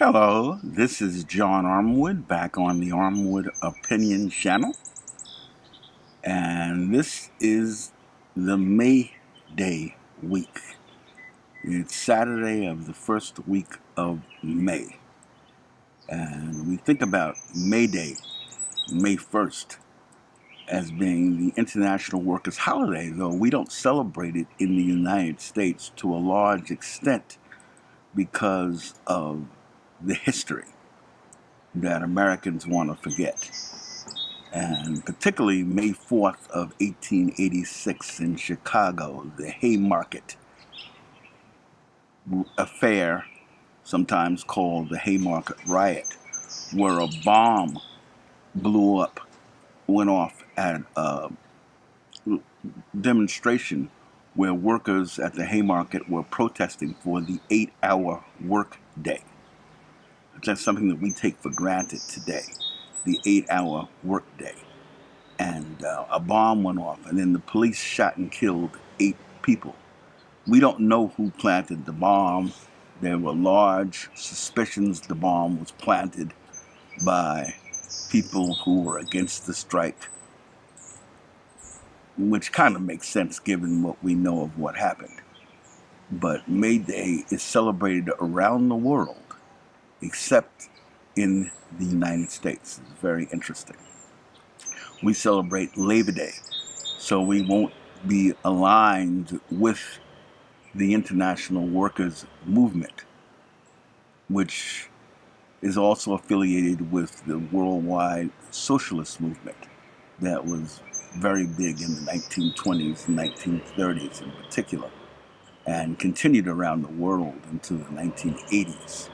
Hello, this is John Armwood back on the Armwood Opinion channel, and this is the May Day week. It's Saturday of the first week of May, and we think about May Day, May 1st, as being the International Workers' Holiday, though we don't celebrate it in the United States to a large extent because of the history that Americans want to forget. And particularly May 4th of 1886 in Chicago, the Haymarket affair, sometimes called the Haymarket Riot, where a bomb went off at a demonstration where workers at the Haymarket were protesting for the 8-hour work day. That's something that we take for granted today, the 8-hour work day. And a bomb went off, and then the police shot and killed 8 people. We don't know who planted the bomb. There were large suspicions the bomb was planted by people who were against the strike, which kind of makes sense given what we know of what happened. But May Day is celebrated around the world, except in the United States. It's very interesting. We celebrate Labor Day, so we won't be aligned with the international workers movement, which is also affiliated with the worldwide socialist movement that was very big in the 1920s and 1930s in particular, and continued around the world into the 1980s.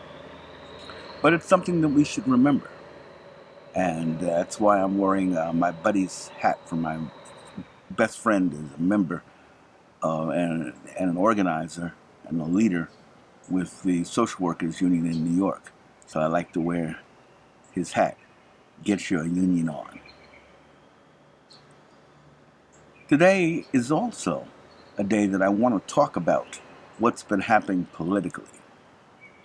But it's something that we should remember. And that's why I'm wearing my buddy's hat. For my best friend is a member and an organizer and a leader with the Social Workers Union in New York. So I like to wear his hat. Get your union on. Today is also a day that I want to talk about what's been happening politically.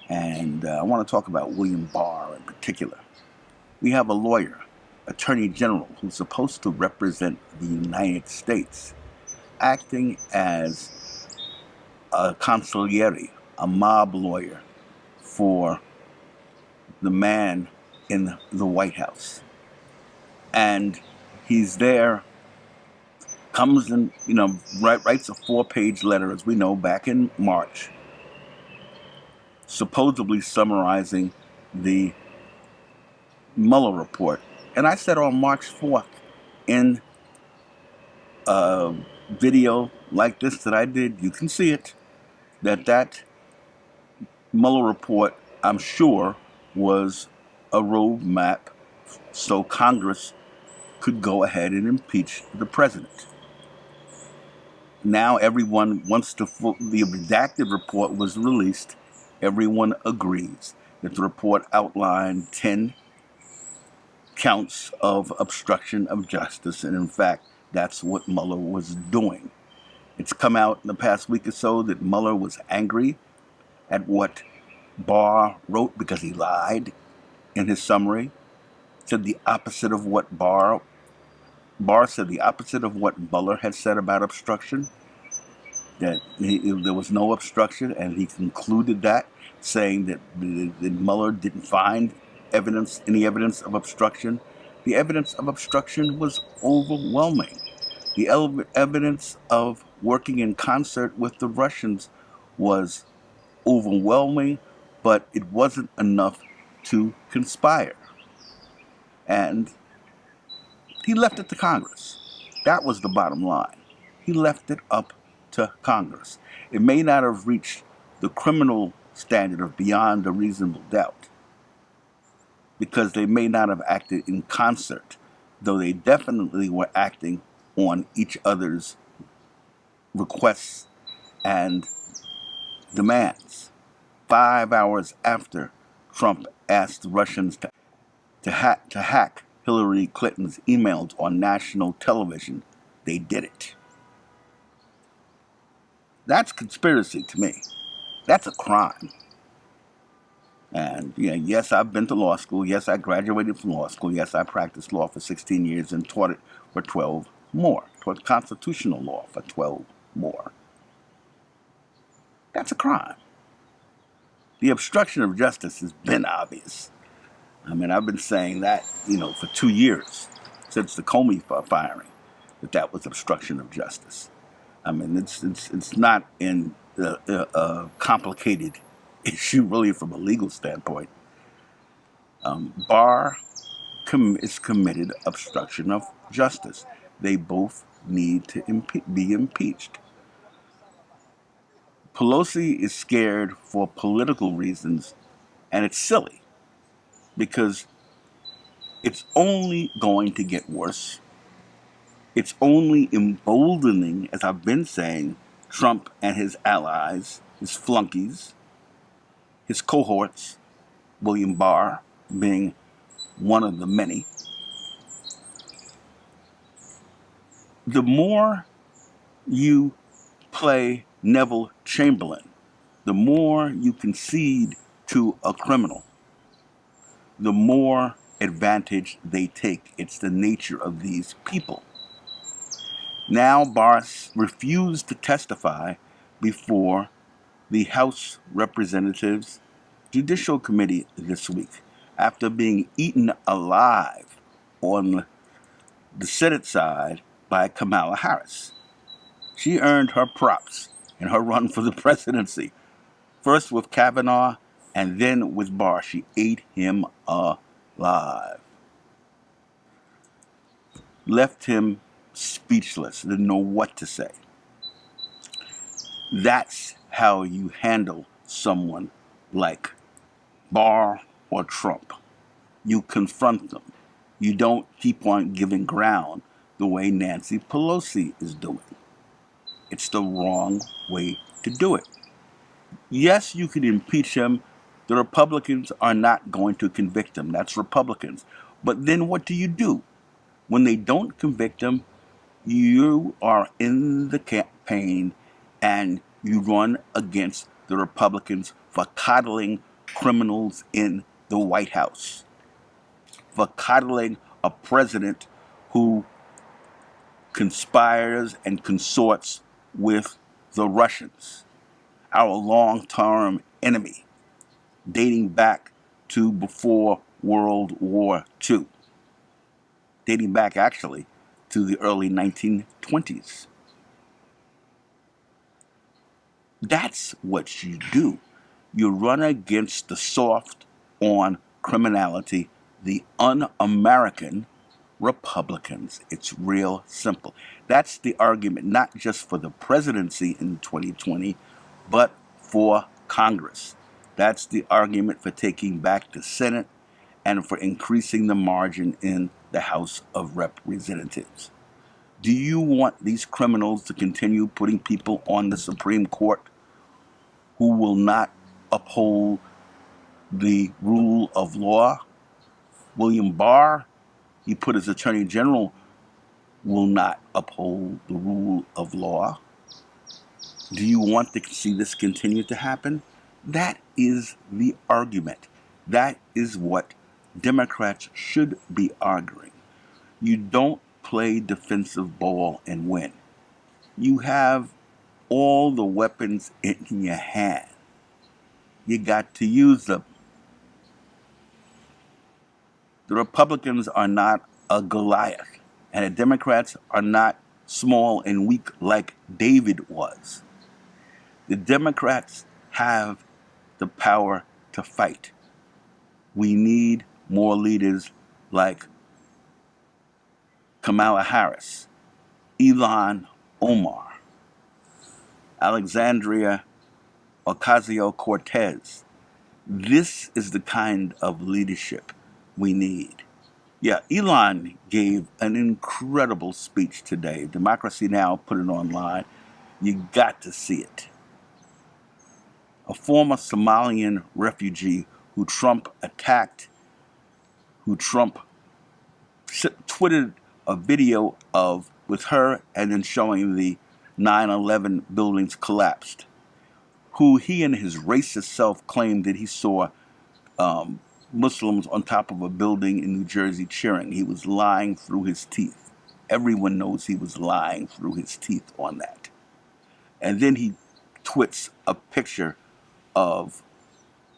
And I want to talk about William Barr in particular. We have a lawyer, Attorney General, who's supposed to represent the United States, acting as a consigliere, a mob lawyer for the man in the White House. And he's there, comes and, writes a 4-page letter, as we know, back in March, supposedly summarizing the Mueller report. And I said on March 4th in a video like this that I did, you can see it, that Mueller report, I'm sure, was a roadmap so Congress could go ahead and impeach the president. Now everyone, once the redacted report was released, everyone agrees that the report outlined 10 counts of obstruction of justice, and in fact, that's what Mueller was doing. It's come out in the past week or so that Mueller was angry at what Barr wrote because he lied in his summary, said the opposite of what Barr said the opposite of what Mueller had said about obstruction, that there was no obstruction, and he concluded that, saying that Mueller didn't find any evidence of obstruction. The evidence of obstruction was overwhelming. The evidence of working in concert with the Russians was overwhelming, but it wasn't enough to conspire. And he left it to Congress. That was the bottom line. He left it up to Congress. It may not have reached the criminal standard of beyond a reasonable doubt, because they may not have acted in concert, though they definitely were acting on each other's requests and demands. 5 hours after Trump asked the Russians to hack Hillary Clinton's emails on national television, they did it. That's conspiracy to me. That's a crime. And yes, I've been to law school. Yes, I graduated from law school. Yes, I practiced law for 16 years and taught it for 12 more. Taught constitutional law for 12 more. That's a crime. The obstruction of justice has been obvious. I mean, I've been saying that, for 2 years, since the Comey firing, that was obstruction of justice. I mean, it's not a complicated issue, really, from a legal standpoint. Barr is committed obstruction of justice. They both need to be impeached. Pelosi is scared for political reasons, and it's silly, because it's only going to get worse. It's only emboldening, as I've been saying, Trump and his allies, his flunkies, his cohorts, William Barr being one of the many. The more you play Neville Chamberlain, the more you concede to a criminal, the more advantage they take. It's the nature of these people. Now Barr refused to testify before the House Representatives Judicial Committee this week, after being eaten alive on the Senate side by Kamala Harris. She earned her props in her run for the presidency, first with Kavanaugh and then with Barr. She ate him alive. Left him speechless, didn't know what to say. That's how you handle someone like Barr or Trump. You confront them. You don't keep on giving ground the way Nancy Pelosi is doing. It's the wrong way to do it. Yes, you can impeach him. The Republicans are not going to convict him. That's Republicans. But then what do? When they don't convict him, you are in the campaign and you run against the Republicans for coddling criminals in the White House, for coddling a president who conspires and consorts with the Russians, our long-term enemy, dating back to before World War II, dating back actually to the early 1920s. That's what you do. You run against the soft on criminality, the un-American Republicans. It's real simple. That's the argument, not just for the presidency in 2020, but for Congress. That's the argument for taking back the Senate and for increasing the margin in the House of Representatives. Do you want these criminals to continue putting people on the Supreme Court who will not uphold the rule of law? William Barr, he put as Attorney General, will not uphold the rule of law. Do you want to see this continue to happen? That is the argument. That is what Democrats should be arguing. You don't play defensive ball and win. You have all the weapons in your hand. You got to use them. The Republicans are not a Goliath, and the Democrats are not small and weak like David was. The Democrats have the power to fight. We need more leaders like Kamala Harris, Ilhan Omar, Alexandria Ocasio-Cortez. This is the kind of leadership we need. Yeah, Elon gave an incredible speech today. Democracy Now! Put it online. You got to see it. A former Somalian refugee who Trump attacked, who Trump tweeted a video of with her and then showing the 9/11 buildings collapsed, who he and his racist self claimed that he saw Muslims on top of a building in New Jersey cheering. He was lying through his teeth. Everyone knows he was lying through his teeth on that. And then he twits a picture of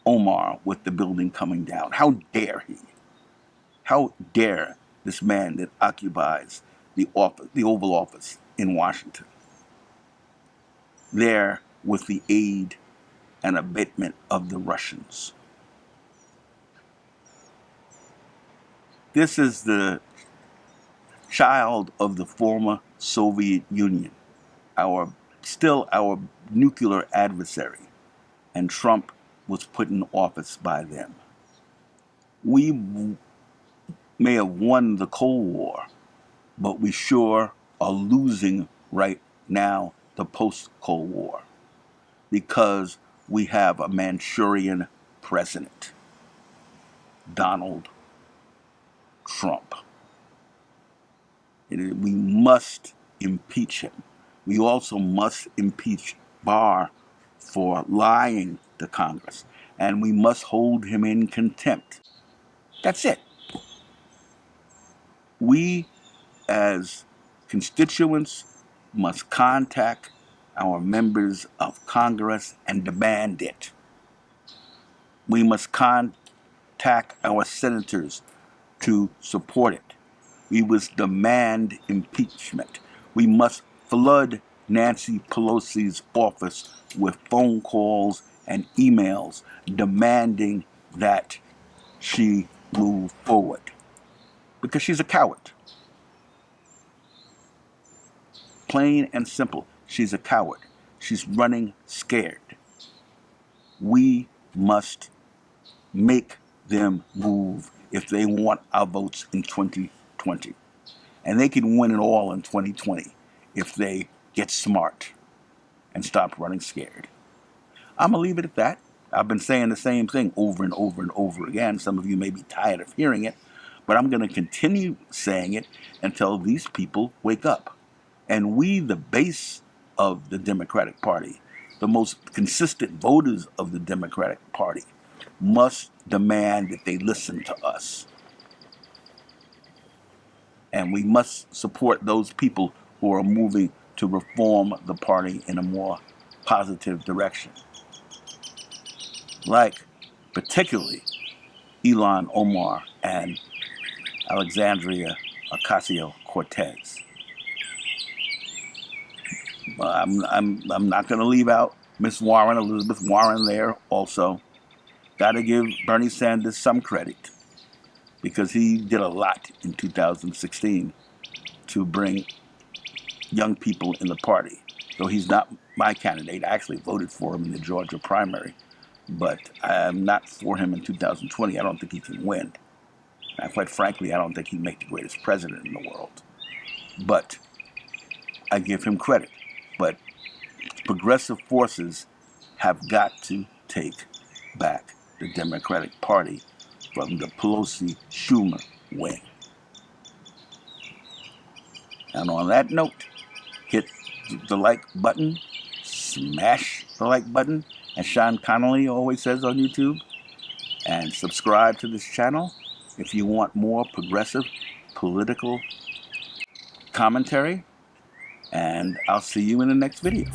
Omar with the building coming down. How dare he? How dare this man that occupies the Oval Office in Washington, there with the aid and abetment of the Russians. This is the child of the former Soviet Union, our nuclear adversary, and Trump was put in office by them. We may have won the Cold War, but we sure are losing right now the post-Cold War, because we have a Manchurian president, Donald Trump. We must impeach him. We also must impeach Barr for lying to Congress, and we must hold him in contempt. That's it. We, as constituents, must contact our members of Congress and demand it. We must contact our senators to support it. We must demand impeachment. We must flood Nancy Pelosi's office with phone calls and emails demanding that she move forward, because she's a coward. Plain and simple, she's a coward. She's running scared. We must make them move if they want our votes in 2020. And they can win it all in 2020 if they get smart and stop running scared. I'm going to leave it at that. I've been saying the same thing over and over and over again. Some of you may be tired of hearing it, but I'm going to continue saying it until these people wake up. And we, the base of the Democratic Party, the most consistent voters of the Democratic Party, must demand that they listen to us. And we must support those people who are moving to reform the party in a more positive direction. Like, particularly, Ilhan Omar and Alexandria Ocasio-Cortez. I'm not going to leave out Miss Warren, Elizabeth Warren there also. Got to give Bernie Sanders some credit, because he did a lot in 2016 to bring young people in the party. Though he's not my candidate, I actually voted for him in the Georgia primary, but I'm not for him in 2020. I don't think he can win. And quite frankly, I don't think he'd make the greatest president in the world. But I give him credit. But progressive forces have got to take back the Democratic Party from the Pelosi-Schumer wing. And on that note, hit the like button, smash the like button, as Sean Connolly always says on YouTube. And subscribe to this channel if you want more progressive political commentary. And I'll see you in the next video.